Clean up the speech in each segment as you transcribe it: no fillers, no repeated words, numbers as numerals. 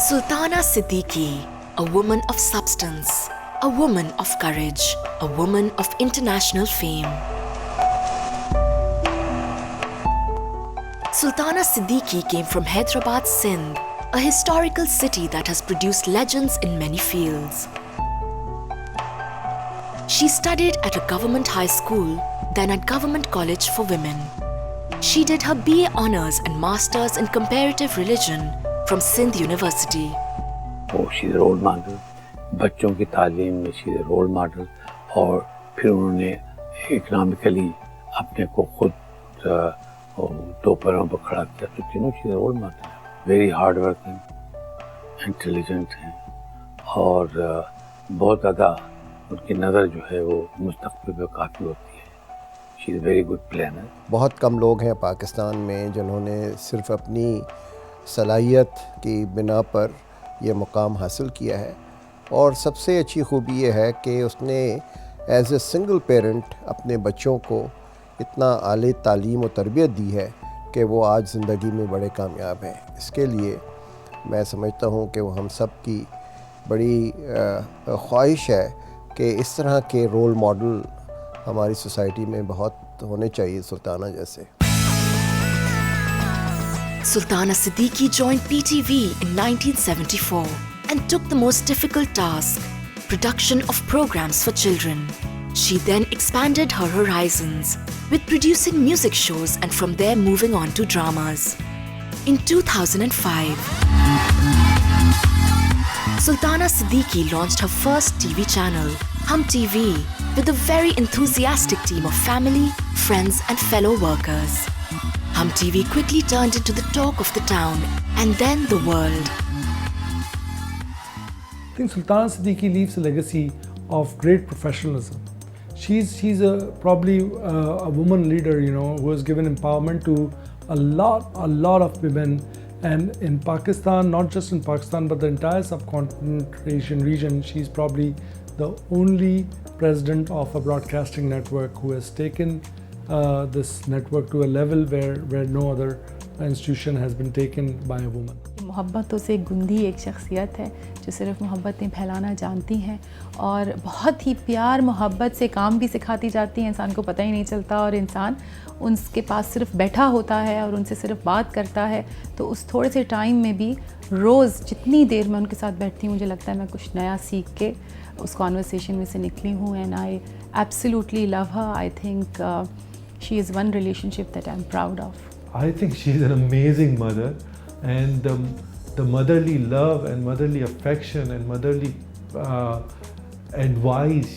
Sultana Siddiqui, a woman of substance, a woman of courage, a woman of international fame. Sultana Siddiqui came from Hyderabad, Sindh, a historical city that has produced legends in many fields. She studied at a government high school, then at Government College for Women. She did her BA Honours and Masters in Comparative Religion from Sindh University. She's a role model. बच्चों की तालीम में she's a role model. और फिर उन्होंने economically अपने को खुद दो पैरों पर खड़ा किया. तो तीनों she's a role model. Very hard working, intelligent हैं और बहुत ज़्यादा उनकी नज़र जो है वो मुस्तक़बिल पे काफ़ी होती है. She is a very good planner. बहुत कम लोग हैं पाकिस्तान में जिन्होंने सिर्फ अपनी सलाहियत की बिना पर यह मुकाम हासिल किया है और सबसे अच्छी खूबी ये है कि उसने एज ए सिंगल पेरेंट अपने बच्चों को इतना आली तालीम और तरबियत दी है कि वो आज ज़िंदगी में बड़े कामयाब हैं. इसके लिए मैं समझता हूँ कि वो हम सब की बड़ी ख्वाहिश है कि इस तरह के रोल मॉडल हमारी सोसाइटी में बहुत होने चाहिए सुल्ताना जैसे. Sultana Siddiqui joined PTV in 1974 and took the most difficult task, production of programs for children. She then expanded her horizons with producing music shows and from there moving on to dramas. In 2005, Sultana Siddiqui launched her first TV channel, Hum TV, with a very enthusiastic team of family, friends and fellow workers. Hum TV quickly turned into the talk of the town and then the world. I think Sultana Siddiqui leaves a legacy of great professionalism. She's probably a woman leader, who has given empowerment to a lot of women, and in Pakistan, not just in Pakistan, but the entire subcontinent Asian region, she's probably the only president of a broadcasting network who has taken this network to a level where no other institution has been taken by a woman. मोहब्बतों से गुंदी एक शख्सियत है जो सिर्फ मोहब्बतें फैलाना जानती हैं और बहुत ही प्यार मोहब्बत से काम भी सिखाती जाती हैं. इंसान को पता ही नहीं चलता और इंसान उनके पास सिर्फ बैठा होता है और उनसे सिर्फ बात करता है. तो उस थोड़े से टाइम में भी रोज़ जितनी देर मैं उनके साथ बैठती हूँ मुझे लगता है मैं कुछ नया सीख के उस कॉन्वर्सेशन में से निकली हूँ. And I absolutely love her. I think she is one relationship that I'm proud of. I think she's an amazing mother, and the motherly love and motherly affection and motherly advice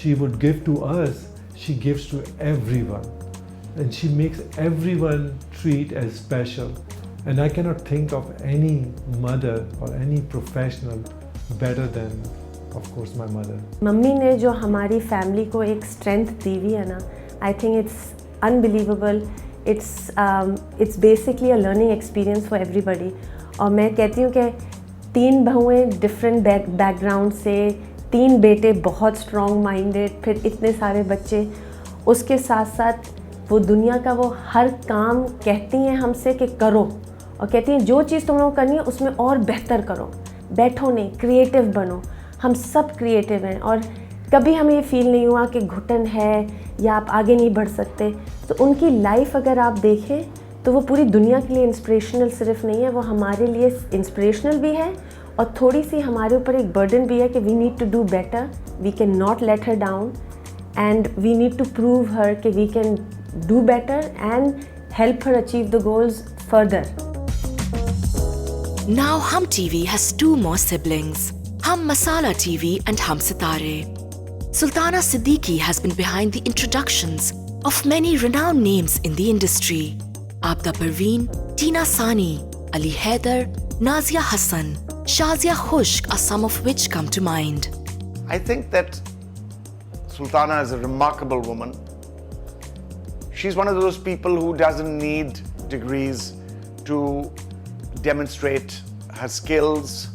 she would give to us, she gives to everyone, and she makes everyone treat as special. And I cannot think of any mother or any professional better than, of course, my mother. Mummy ने जो हमारी family को एक strength दी हुई है ना, I think it's unbelievable. It's basically a learning experience for everybody. और मैं कहती हूँ कि 3 बहुएं डिफरेंट बैकग्राउंड से, 3 बेटे बहुत स्ट्रॉन्ग माइंडेड, फिर इतने सारे बच्चे, उसके साथ साथ वो दुनिया का वो हर काम कहती हैं हमसे कि करो और कहती हैं जो चीज़ तुम लोगों को करनी है उसमें और बेहतर करो, बैठो नहीं, क्रिएटिव बनो. हम सब क्रिएटिव हैं और कभी हमें ये फील नहीं हुआ कि घुटन है या आप आगे नहीं बढ़ सकते. तो उनकी लाइफ अगर आप देखें तो वो पूरी दुनिया के लिए इंस्पिरेशनल सिर्फ नहीं है, वो हमारे लिए इंस्पिरेशनल भी है और थोड़ी सी हमारे ऊपर एक बर्डन भी है कि we need to do better, we can not let her down and we need to prove her कि we can do better and help her achieve the goals further. Now Hum TV has 2 more siblings, Hum Masala TV and Hum Sitare. Sultana Siddiqui has been behind the introductions of many renowned names in the industry. Abda Parveen, Tina Sani, Ali Haider, Nazia Hassan, Shazia Khushk are some of which come to mind. I think that Sultana is a remarkable woman. She's one of those people who doesn't need degrees to demonstrate her skills.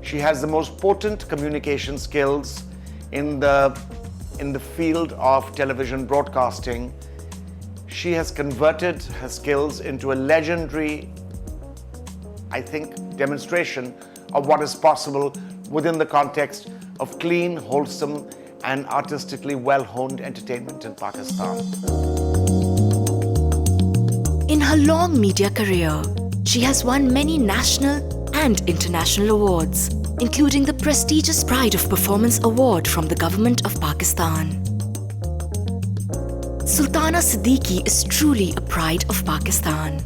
She has the most potent communication skills in the field of television broadcasting. She has converted her skills into a legendary I think, demonstration of what is possible within the context of clean, wholesome, and artistically well-honed entertainment in Pakistan. In her long media career, she has won many national and international awards, including the prestigious Pride of Performance Award from the Government of Pakistan. Sultana Siddiqui is truly a pride of Pakistan.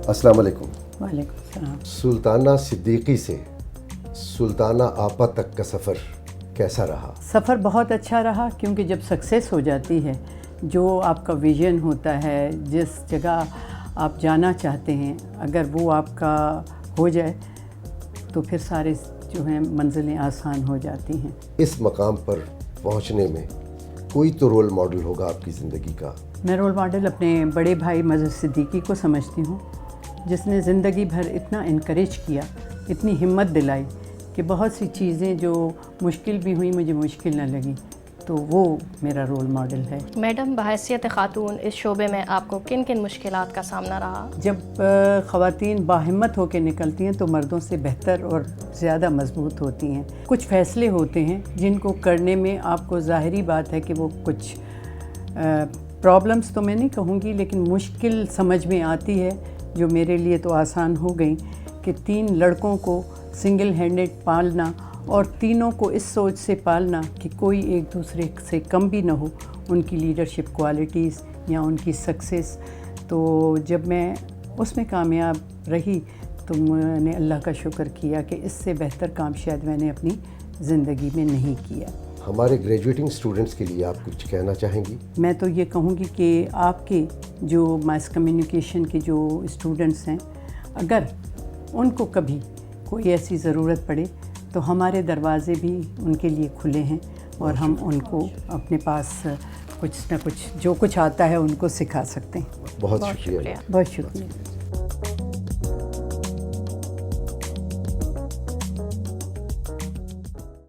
अस्सलाम वालेकुम। वालेकुम सलाम। सुल्ताना सिद्दीकी से सुल्ताना आपा तक का सफ़र कैसा रहा? सफ़र बहुत अच्छा रहा, क्योंकि जब सक्सेस हो जाती है, जो आपका विज़न होता है, जिस जगह आप जाना चाहते हैं, अगर वो आपका हो जाए तो फिर सारे जो हैं मंजिलें आसान हो जाती हैं। इस मकाम पर पहुंचने में कोई तो रोल मॉडल होगा आपकी ज़िंदगी का। मैं रोल मॉडल अपने बड़े भाई मजहर सिद्दीकी को समझती हूँ, जिसने ज़िंदगी भर इतना इनकरेज किया, इतनी हिम्मत दिलाई कि बहुत सी चीज़ें जो मुश्किल भी हुई मुझे मुश्किल न लगी, तो वो मेरा रोल मॉडल है। मैडम, बहैसियत ख़ातून इस शोबे में आपको किन किन मुश्किलात का सामना रहा? जब ख़वातीन बाहिम्मत होकर निकलती हैं तो मर्दों से बेहतर और ज़्यादा मजबूत होती हैं। कुछ फ़ैसले होते हैं जिनको करने में आपको ज़ाहिरी बात है कि वो कुछ प्रॉब्लम्स तो मैं नहीं कहूँगी, लेकिन मुश्किल समझ में आती है, जो मेरे लिए तो आसान हो गई कि 3 लड़कों को सिंगल हैंडेड पालना और तीनों को इस सोच से पालना कि कोई एक दूसरे से कम भी ना हो, उनकी लीडरशिप क्वालिटीज़ या उनकी सक्सेस। तो जब मैं उसमें कामयाब रही तो मैंने अल्लाह का शुक्र किया कि इससे बेहतर काम शायद मैंने अपनी ज़िंदगी में नहीं किया। हमारे ग्रेजुएटिंग स्टूडेंट्स के लिए आप कुछ कहना चाहेंगी? मैं तो ये कहूँगी कि आपके जो मास कम्युनिकेशन के जो स्टूडेंट्स हैं, अगर उनको कभी कोई ऐसी ज़रूरत पड़े तो हमारे दरवाज़े भी उनके लिए खुले हैं, और हम उनको अपने पास कुछ ना कुछ जो कुछ आता है उनको सिखा सकते हैं। बहुत शुक्रिया। बहुत शुक्रिया।